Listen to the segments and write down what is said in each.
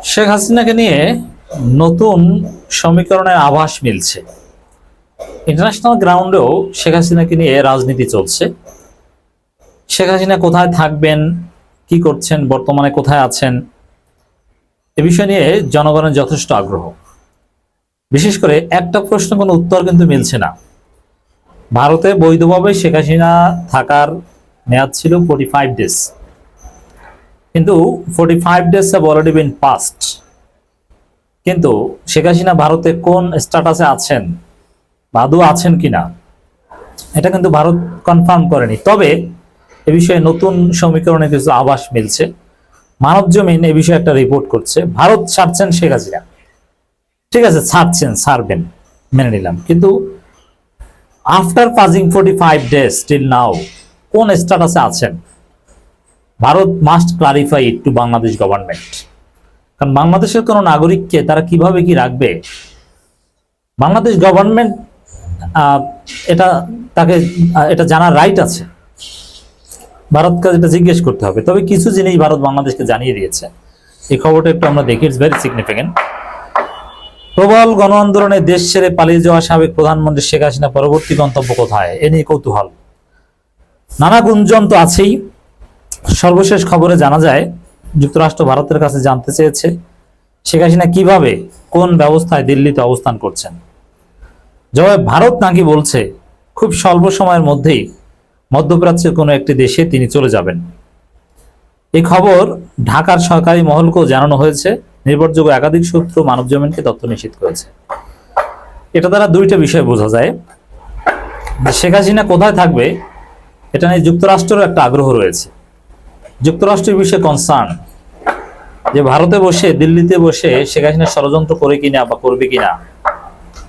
শেখ হাসিনাকে নিয়ে নতুন সমীকরণের আভাস মিলছে। ইন্টারন্যাশনাল গ্রাউন্ডেও শেখ হাসিনাকে নিয়ে রাজনীতি চলছে। শেখ হাসিনা কোথায় থাকবেন, কি করছেন, বর্তমানে কোথায় আছেন, এ বিষয় নিয়ে জনগণের যথেষ্ট আগ্রহ। বিশেষ করে একটা প্রশ্ন কোনো উত্তর কিন্তু মিলছে না। ভারতে বৈধভাবে শেখ হাসিনা থাকার মেয়াদ ছিল 45 ডেজ, কিন্তু 45 days have already been past. কিন্তু শেখ হাসিনা ভারতে কোন স্ট্যাটাসে আছেন বা আদৌ আছেন কিনা এটা কিন্তু ভারত কনফার্ম করেনি। তবে এ বিষয়ে নতুন সমীকরণে কিছু আভাস মিলছে। মানব জমিন এ বিষয়ে একটা রিপোর্ট করছে, ভারত ছাড়ছেন শেখ হাসিনা, ঠিক আছে, ছাড়ছেন, ছাড়বেন, মেনে নিলাম, কিন্তু after passing 45 days till now কোন স্ট্যাটাসে আছেন ভারত মাস্ট ক্লারিফাই ইট টু বাংলাদেশ গভর্নমেন্ট। কারণ বাংলাদেশের কোনো নাগরিককে তারা কিভাবে কি রাখবে, বাংলাদেশ গভর্নমেন্ট এটা তাকে এটা জানার রাইট আছে। ভারতকে এটা জিজ্ঞেস করতে হবে। তবে কিছু জিনিস ভারত বাংলাদেশকে জানিয়ে দিয়েছে। এই খবরটা একটু আমরা দেখি, ইটস ভেরি সিগনিফিকেন্ট। প্রবল গণ আন্দোলনে দেশ ছেড়ে পালিয়ে যাওয়া সাবেক প্রধানমন্ত্রী শেখ হাসিনা পরবর্তী গন্তব্য কোথায়, এ নিয়ে কৌতূহল। নানা গুঞ্জন তো আছেই। সর্বশেষ খবরে জানা যায় যুক্তরাষ্ট্র ভারতের কাছে জানতে চেয়েছে শেখ হাসিনা কিভাবে, কোন ব্যবস্থায় দিল্লিতে অবস্থান করছেন। জবাবে ভারত নাকি বলছে খুব স্বল্প সময়ের মধ্যেই মধ্যপ্রাচ্যের কোনো একটি দেশে তিনি চলে যাবেন। এই খবর ঢাকার সরকারি মহলকেও জানানো হয়েছে। নির্ভরযোগ্য একাধিক সূত্র মানবজমিনকে তথ্য নিশ্চিত করেছে। এটা দ্বারা দুইটা বিষয় বোঝা যায় যে শেখ হাসিনা কোথায় থাকবে এটা নিয়ে যুক্তরাষ্ট্রেরও একটা আগ্রহ রয়েছে। যুক্তরাষ্ট্রের বিষয়ে কনসার্ন যে ভারতে বসে, দিল্লিতে বসে শেখ হাসিনা ষড়যন্ত্র করে কিনা বা করবে কিনা।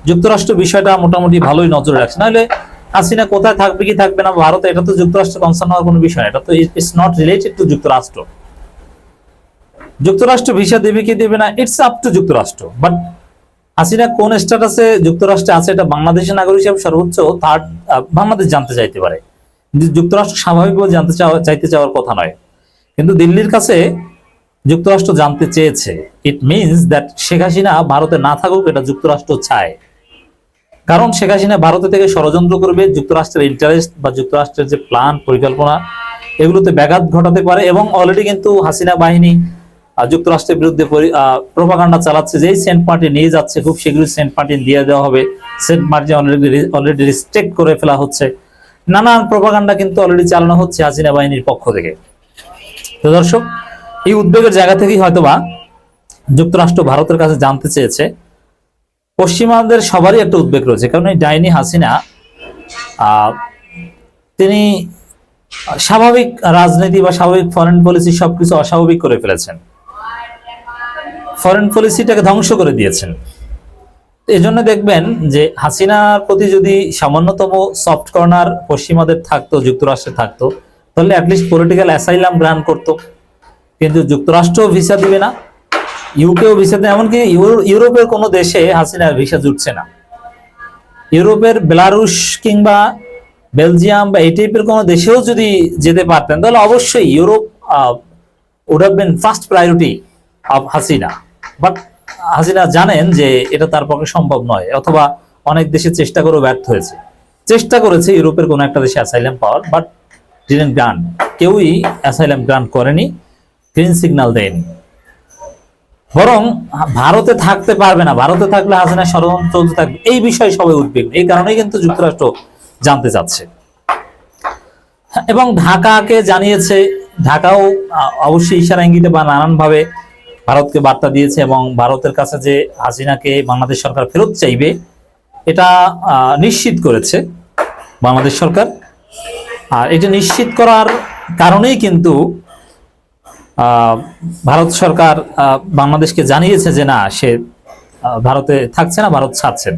যুক্তরাষ্ট্র বিষয়টা মোটামুটি ভালোই নজরে রাখছে। নাহলে হাসিনা কোথায় থাকবে কি থাকবে না ভারতে, এটা তো যুক্তরাষ্ট্র কনসার্ন হওয়ার কোনো বিষয় না। এটা তো ইটস নট রিলেটেড টু যুক্তরাষ্ট্র। যুক্তরাষ্ট্র ভিসা দেবে কি দেবে না, ইটস আপ টু যুক্তরাষ্ট্র। বাট হাসিনা কোন স্ট্যাটাসে যুক্তরাষ্ট্রে আছে এটা বাংলাদেশের নাগরিক হিসেবে সর্বোচ্চ থার্ড বাংলাদেশ জানতে চাইতে পারে। যুক্তরাষ্ট্র স্বাভাবিকভাবে চাইতে চাওয়ার কথা নয়, কিন্তু দিল্লির কাছে যুক্তরাষ্ট্র জানতে চেয়েছে। It means that Sheikh Hasina ভারতে না থাকুক এটা যুক্তরাষ্ট্র চায়। কারণ শেখ হাসিনা ভারতে থেকে ষড়যন্ত্র করবে, যুক্তরাষ্ট্রের ইন্টারেস্ট বা যুক্তরাষ্ট্রের যে প্ল্যান পরিকল্পনা এগুলোতে ব্যাঘাত ঘটাতে পারে। এবং অলরেডি কিন্তু হাসিনা বাহিনী যুক্তরাষ্ট্রের বিরুদ্ধে প্রোপাগান্ডা চালাচ্ছে, যেই সেন্ট মার্টিন নিয়ে যাচ্ছে খুব শীঘ্রই সেন্ট মার্টিন দিয়ে দেওয়া হবে, সেন্ট মার্টিন অলরেডি রিস্ট্রিক্ট করে ফেলা হচ্ছে। নানান প্রোপাগান্ডা কিন্তু অলরেডি চালানো হচ্ছে হাসিনা বাহিনীর পক্ষ থেকে। তো দর্শক, এই উদ্বেগের জায়গা থেকেই হয়তোবা যুক্তরাষ্ট্র ভারতের কাছে জানতে চেয়েছে। পশ্চিমাদের সবারই একটা উদ্বেগ রয়েছে, কারণ এই ডাইনি হাসিনা তিনি স্বাভাবিক রাজনীতি বা স্বাভাবিক ফরেন পলিসি সবকিছু অস্বাভাবিক করে ফেলেছেন, ফরেন পলিসিটাকে ধ্বংস করে দিয়েছেন। এই জন্য দেখবেন যে হাসিনার প্রতি যদি সামান্যতম সফট কর্নার পশ্চিমাদের থাকতো, যুক্তরাষ্ট্রে থাকতো, তাহলে অ্যাটলিস্ট পলিটিক্যাল অ্যাসাইলাম গ্রান্ট করতো। কিন্তু যুক্তরাষ্ট্র ভিসা দিবে না, ইউকেও ভিসা দেয়, এমনকি ইউরোপের কোনো দেশে হাসিনার ভিসা জুটছে না। ইউরোপের বেলারুশ কিংবা বেলজিয়াম বা এই টাইপের কোনো দেশেও যদি যেতে পারতেন তাহলে অবশ্যই Europe would have been first priority of Hasina. But Hasina জানেন যে এটা তার পক্ষে সম্ভব নয়, অথবা অনেক দেশে চেষ্টা করেও ব্যর্থ হয়েছে। চেষ্টা করেছে ইউরোপের কোনো একটা দেশে asylum power, but didn't grant. কেউই অ্যাসাইলাম গ্রান্ট করেনি, গ্রিন সিগন্যাল দেয়নি। বরং ভারতে থাকতে পারবে না, ভারতে থাকলে হাসিনা ষড়যন্ত্র চলতে থাকবে, এই বিষয়ে সবাই উদ্বিগ্ন। এই কারণেই কিন্তু যুক্তরাষ্ট্র জানতে চাচ্ছে এবং ঢাকাকে জানিয়েছে। ঢাকাও অবশ্যই ইশারা ইঙ্গিতে বা নানানভাবে ভারতকে বার্তা দিয়েছে এবং ভারতের কাছে যে হাসিনাকে বাংলাদেশ সরকার ফেরত চাইবে এটা নিশ্চিত করেছে বাংলাদেশ সরকার। আর এটা নিশ্চিত করার কারণেই কিন্তু ভারত সরকার বাংলাদেশকে জানিয়েছে যে না, সে ভারতে থাকছে না, ভারত ছাড়ছেন।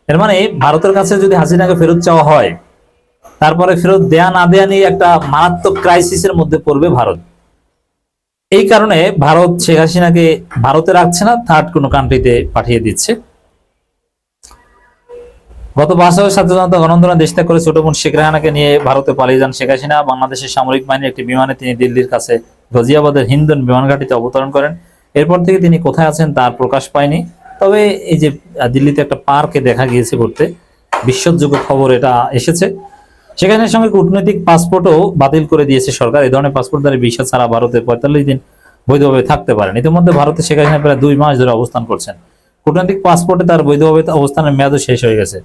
এর মানে ভারতের কাছে যদি হাসিনাকে ফেরত চাওয়া হয়, তারপরে ফেরত দেয়া না দেয়া নিয়ে একটা মারাত্মক ক্রাইসিসের মধ্যে পড়বে ভারত। এই কারণে ভারত শেখ হাসিনাকে ভারতে রাখছে না, থার্ড কোনো কান্ট্রিতে পাঠিয়ে দিচ্ছে। গত 5 বছর ছাত্র জনতা গণ আন্দোলন দেশ ত্যাগ করে ছোট বোন শেখ রেহানাকে নিয়ে ভারতে পালিয়ে যান শেখ হাসিনা। বাংলাদেশের সামরিক বাহিনীর একটি বিমানে তিনি দিল্লির কাছে গাজিয়াবাদের হিন্দন বিমান ঘাঁটিতে অবতরণ করেন। এরপর থেকে তিনি কোথায় আছেন তার প্রকাশ পায়নি। তবে এই যে দিল্লিতে একটা পার্কে দেখা গিয়েছে ঘুরতে, বিশ্বাসযোগ্য খবর এটা এসেছে। শেখ হাসিনার সঙ্গে কূটনৈতিক পাসপোর্টও বাতিল করে দিয়েছে সরকার। এই ধরনের পাসপোর্টধারী ভিসা ছাড়া ভারতে 45 দিন বৈধভাবে থাকতে পারেন। ইতিমধ্যে ভারতে শেখ হাসিনা প্রায় 2 মাস ধরে অবস্থান করছেন। কূটনৈতিক পাসপোর্টে তার বৈধভাবে অবস্থানের মেয়াদও শেষ হয়ে গেছে।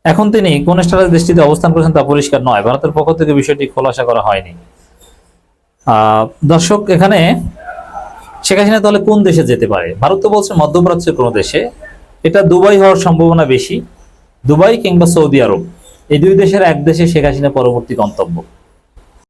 এখন তিনি কোন স্ট্যাটাস দেশটিতে অবস্থান করছেন তা পরিষ্কার নয়। ভারতের পক্ষ থেকে বিষয়টি খোলাসা করা হয়নি। দর্শক, এখানে শেখ হাসিনা তাহলে কোন দেশে যেতে পারে? ভারত তো বলছে মধ্যপ্রাচ্যের কোনো দেশে। এটা দুবাই হওয়ার সম্ভাবনা বেশি। দুবাই কিংবা সৌদি আরব, এই দুই দেশের এক দেশে শেখ হাসিনা পরবর্তী গন্তব্য।